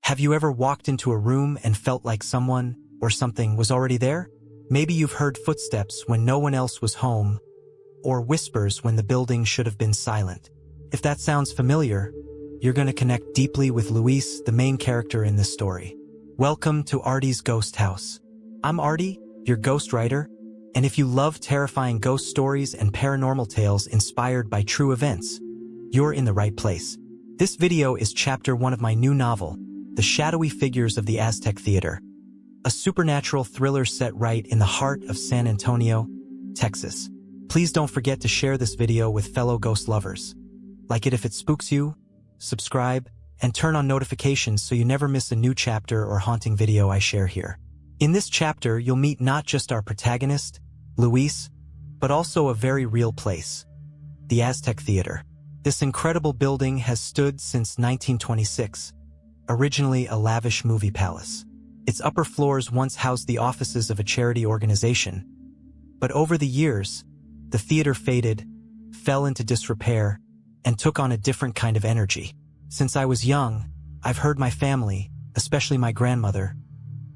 Have you ever walked into a room and felt like someone or something was already there? Maybe you've heard footsteps when no one else was home, or whispers when the building should have been silent. If that sounds familiar, you're going to connect deeply with Luis, the main character in this story. Welcome to Artie's Ghost House. I'm Artie, your ghost writer, and if you love terrifying ghost stories and paranormal tales inspired by true events, you're in the right place. This video is chapter 1 of my new novel, The Shadowy Figures of the Aztec Theater, a supernatural thriller set right in the heart of San Antonio, Texas. Please don't forget to share this video with fellow ghost lovers. Like it if it spooks you, subscribe, and turn on notifications so you never miss a new chapter or haunting video I share here. In this chapter, you'll meet not just our protagonist, Luis, but also a very real place, the Aztec Theater. This incredible building has stood since 1926, originally a lavish movie palace. Its upper floors once housed the offices of a charity organization, but over the years, the theater faded, fell into disrepair, and took on a different kind of energy. Since I was young, I've heard my family, especially my grandmother,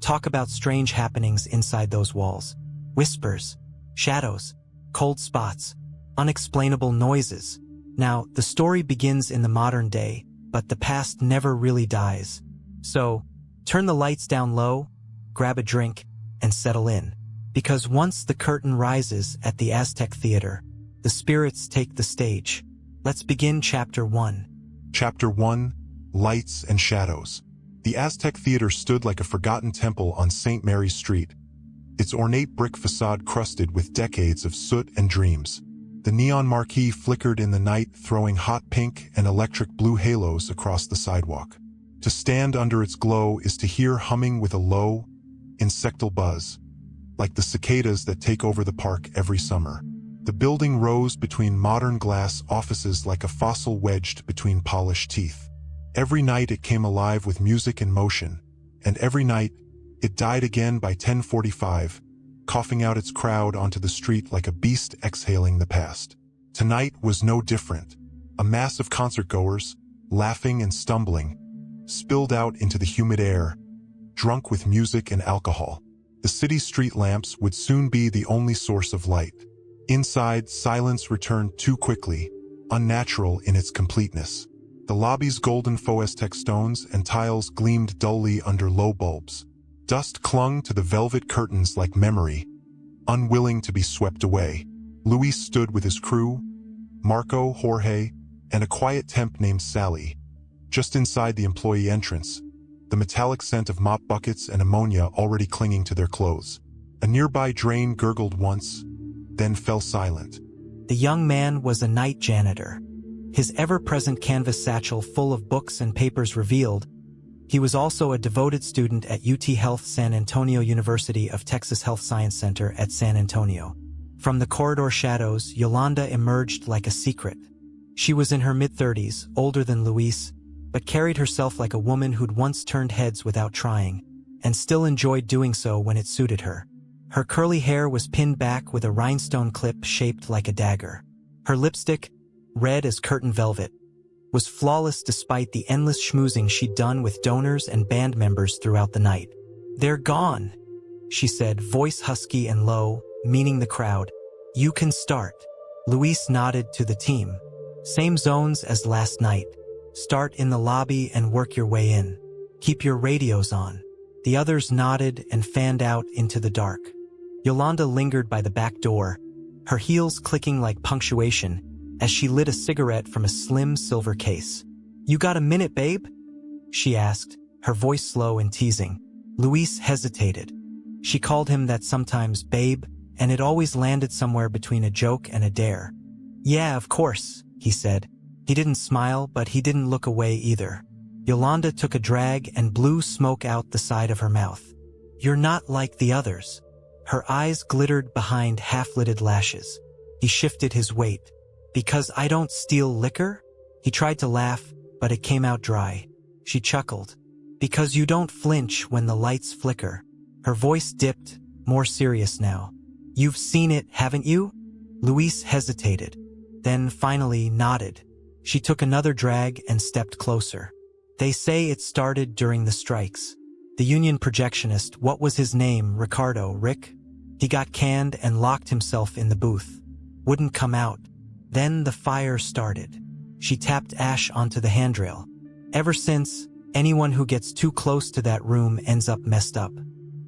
talk about strange happenings inside those walls. Whispers, shadows, cold spots, unexplainable noises. Now, the story begins in the modern day, but the past never really dies. So, turn the lights down low, grab a drink, and settle in. Because once the curtain rises at the Aztec Theater, the spirits take the stage. Let's begin Chapter 1. Chapter 1, Lights and Shadows. The Aztec Theater stood like a forgotten temple on St. Mary's Street, its ornate brick facade crusted with decades of soot and dreams. The neon marquee flickered in the night, throwing hot pink and electric blue halos across the sidewalk. To stand under its glow is to hear humming with a low, insectal buzz, like the cicadas that take over the park every summer. The building rose between modern glass offices like a fossil wedged between polished teeth. Every night it came alive with music and motion, and every night it died again by 10:45, coughing out its crowd onto the street like a beast exhaling the past. Tonight was no different. A mass of concertgoers, laughing and stumbling, spilled out into the humid air, drunk with music and alcohol. The city's street lamps would soon be the only source of light. Inside, silence returned too quickly, unnatural in its completeness. The lobby's golden faux Aztec stones and tiles gleamed dully under low bulbs. Dust clung to the velvet curtains like memory, unwilling to be swept away. Luis stood with his crew, Marco, Jorge, and a quiet temp named Sally, just inside the employee entrance, the metallic scent of mop buckets and ammonia already clinging to their clothes. A nearby drain gurgled once, then fell silent. The young man was a night janitor. His ever-present canvas satchel full of books and papers revealed he was also a devoted student at UT Health San Antonio University of Texas Health Science Center at San Antonio. From the corridor shadows, Yolanda emerged like a secret. She was in her mid-30s, older than Luis, but carried herself like a woman who'd once turned heads without trying, and still enjoyed doing so when it suited her. Her curly hair was pinned back with a rhinestone clip shaped like a dagger. Her lipstick, red as curtain velvet, was flawless despite the endless schmoozing she'd done with donors and band members throughout the night. "They're gone," she said, voice husky and low, meaning the crowd. "You can start." Luis nodded to the team. "Same zones as last night. Start in the lobby and work your way in. Keep your radios on." The others nodded and fanned out into the dark. Yolanda lingered by the back door, her heels clicking like punctuation as she lit a cigarette from a slim silver case. "You got a minute, babe?" she asked, her voice slow and teasing. Luis hesitated. She called him that sometimes, babe, and it always landed somewhere between a joke and a dare. "Yeah, of course," he said. He didn't smile, but he didn't look away either. Yolanda took a drag and blew smoke out the side of her mouth. "You're not like the others." Her eyes glittered behind half-lidded lashes. He shifted his weight. "Because I don't steal liquor?" He tried to laugh, but it came out dry. She chuckled. "Because you don't flinch when the lights flicker." Her voice dipped, more serious now. "You've seen it, haven't you?" Luis hesitated, then finally nodded. She took another drag and stepped closer. They say it started during the strikes. The union projectionist, what was his name, Rick? He got canned and locked himself in the booth. Wouldn't come out. Then the fire started. She tapped ash onto the handrail. Ever since, anyone who gets too close to that room ends up messed up.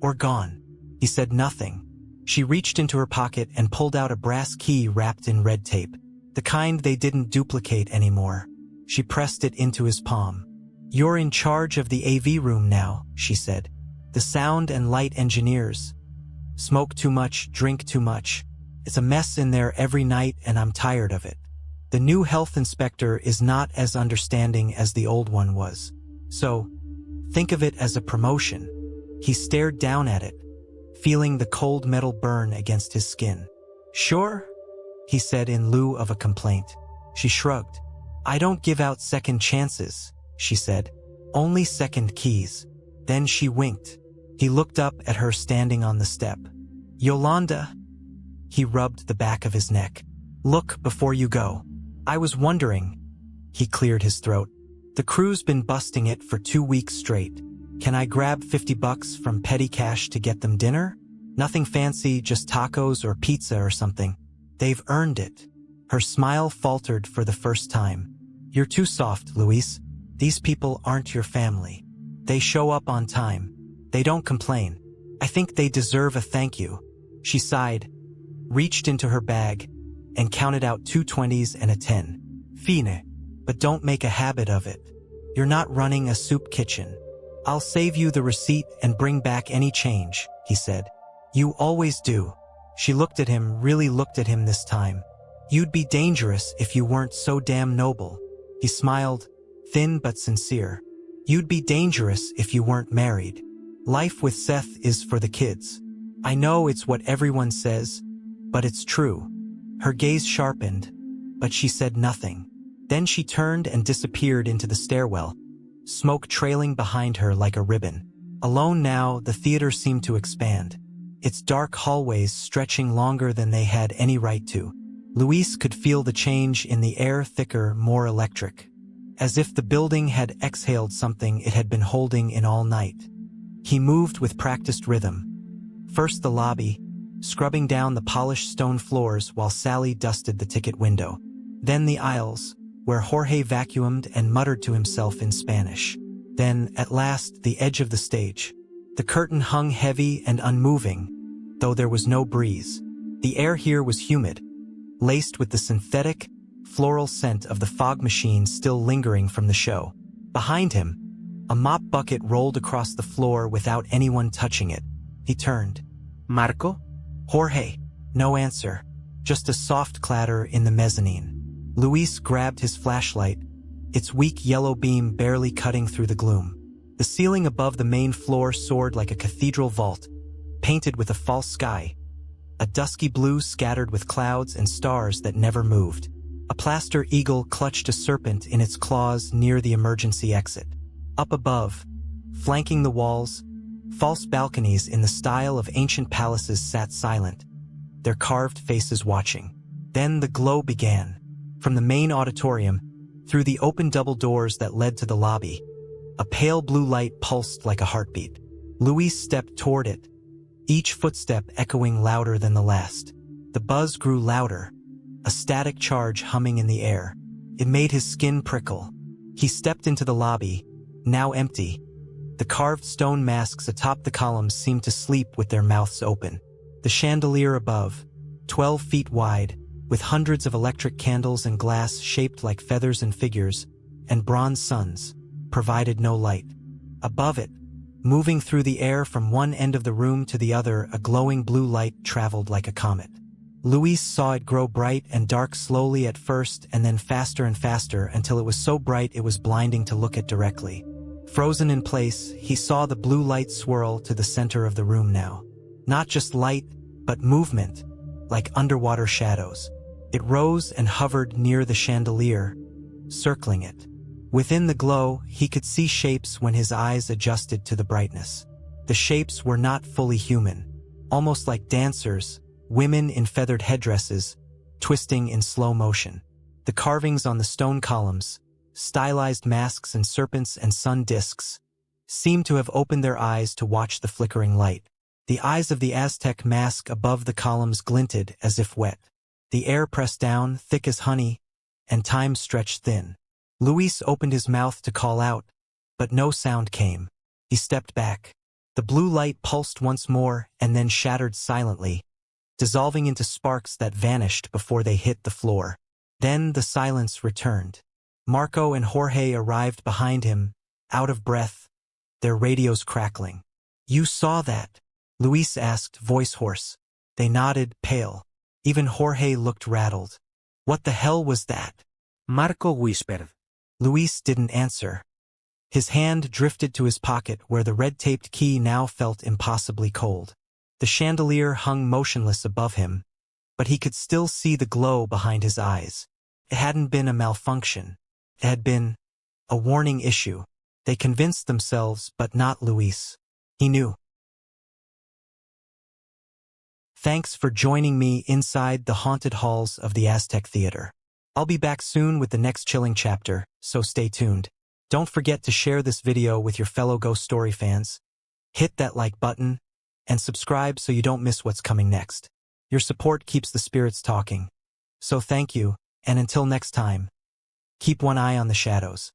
Or gone. He said nothing. She reached into her pocket and pulled out a brass key wrapped in red tape. The kind they didn't duplicate anymore. She pressed it into his palm. "You're in charge of the AV room now," she said. "The sound and light engineers. Smoke too much, drink too much. It's a mess in there every night and I'm tired of it. The new health inspector is not as understanding as the old one was. So, think of it as a promotion." He stared down at it, feeling the cold metal burn against his skin. "Sure?" he said in lieu of a complaint. She shrugged. "I don't give out second chances," she said. "Only second keys." Then she winked. He looked up at her standing on the step. "Yolanda." He rubbed the back of his neck. "Look before you go. I was wondering." He cleared his throat. "The crew's been busting it for 2 weeks straight. Can I grab $50 from petty cash to get them dinner? Nothing fancy, just tacos or pizza or something. They've earned it." Her smile faltered for the first time. "You're too soft, Luis. These people aren't your family. They show up on time. They don't complain. I think they deserve a thank you." She sighed, reached into her bag, and counted out 2 20s and a 10. "Fine. But don't make a habit of it. You're not running a soup kitchen. I'll save you the receipt and bring back any change," he said. "You always do." She looked at him, really looked at him this time. "You'd be dangerous if you weren't so damn noble." He smiled, thin but sincere. "You'd be dangerous if you weren't married. Life with Seth is for the kids. I know it's what everyone says, but it's true." Her gaze sharpened, but she said nothing. Then she turned and disappeared into the stairwell, smoke trailing behind her like a ribbon. Alone now, the theater seemed to expand, its dark hallways stretching longer than they had any right to. Luis could feel the change in the air, thicker, more electric, as if the building had exhaled something it had been holding in all night. He moved with practiced rhythm. First the lobby, scrubbing down the polished stone floors while Sally dusted the ticket window. Then the aisles, where Jorge vacuumed and muttered to himself in Spanish. Then, at last, the edge of the stage. The curtain hung heavy and unmoving, though there was no breeze. The air here was humid, laced with the synthetic, floral scent of the fog machine still lingering from the show. Behind him, a mop bucket rolled across the floor without anyone touching it. He turned. "Marco?" "Jorge." No answer, just a soft clatter in the mezzanine. Luis grabbed his flashlight, its weak yellow beam barely cutting through the gloom. The ceiling above the main floor soared like a cathedral vault, painted with a false sky, a dusky blue scattered with clouds and stars that never moved. A plaster eagle clutched a serpent in its claws near the emergency exit. Up above, flanking the walls, false balconies in the style of ancient palaces sat silent, their carved faces watching. Then the glow began. From the main auditorium, through the open double doors that led to the lobby, a pale blue light pulsed like a heartbeat. Luis stepped toward it, each footstep echoing louder than the last. The buzz grew louder, a static charge humming in the air. It made his skin prickle. He stepped into the lobby, now empty. The carved stone masks atop the columns seemed to sleep with their mouths open. The chandelier above, 12 feet wide, with hundreds of electric candles and glass shaped like feathers and figures, and bronze suns, provided no light. Above it, moving through the air from one end of the room to the other, a glowing blue light traveled like a comet. Luis saw it grow bright and dark slowly at first and then faster and faster until it was so bright it was blinding to look at directly. Frozen in place, he saw the blue light swirl to the center of the room now. Not just light, but movement, like underwater shadows. It rose and hovered near the chandelier, circling it. Within the glow, he could see shapes when his eyes adjusted to the brightness. The shapes were not fully human, almost like dancers, women in feathered headdresses, twisting in slow motion. The carvings on the stone columns, stylized masks and serpents and sun discs, seemed to have opened their eyes to watch the flickering light. The eyes of the Aztec mask above the columns glinted as if wet. The air pressed down, thick as honey, and time stretched thin. Luis opened his mouth to call out, but no sound came. He stepped back. The blue light pulsed once more and then shattered silently, dissolving into sparks that vanished before they hit the floor. Then the silence returned. Marco and Jorge arrived behind him, out of breath, their radios crackling. "You saw that?" Luis asked, voice hoarse. They nodded, pale. Even Jorge looked rattled. "What the hell was that?" Marco whispered. Luis didn't answer. His hand drifted to his pocket where the red-taped key now felt impossibly cold. The chandelier hung motionless above him, but he could still see the glow behind his eyes. It hadn't been a malfunction. It had been a warning issue. They convinced themselves, but not Luis. He knew. Thanks for joining me inside the haunted halls of the Aztec Theater. I'll be back soon with the next chilling chapter, so stay tuned. Don't forget to share this video with your fellow ghost story fans. Hit that like button and subscribe so you don't miss what's coming next. Your support keeps the spirits talking. So thank you, and until next time, keep one eye on the shadows.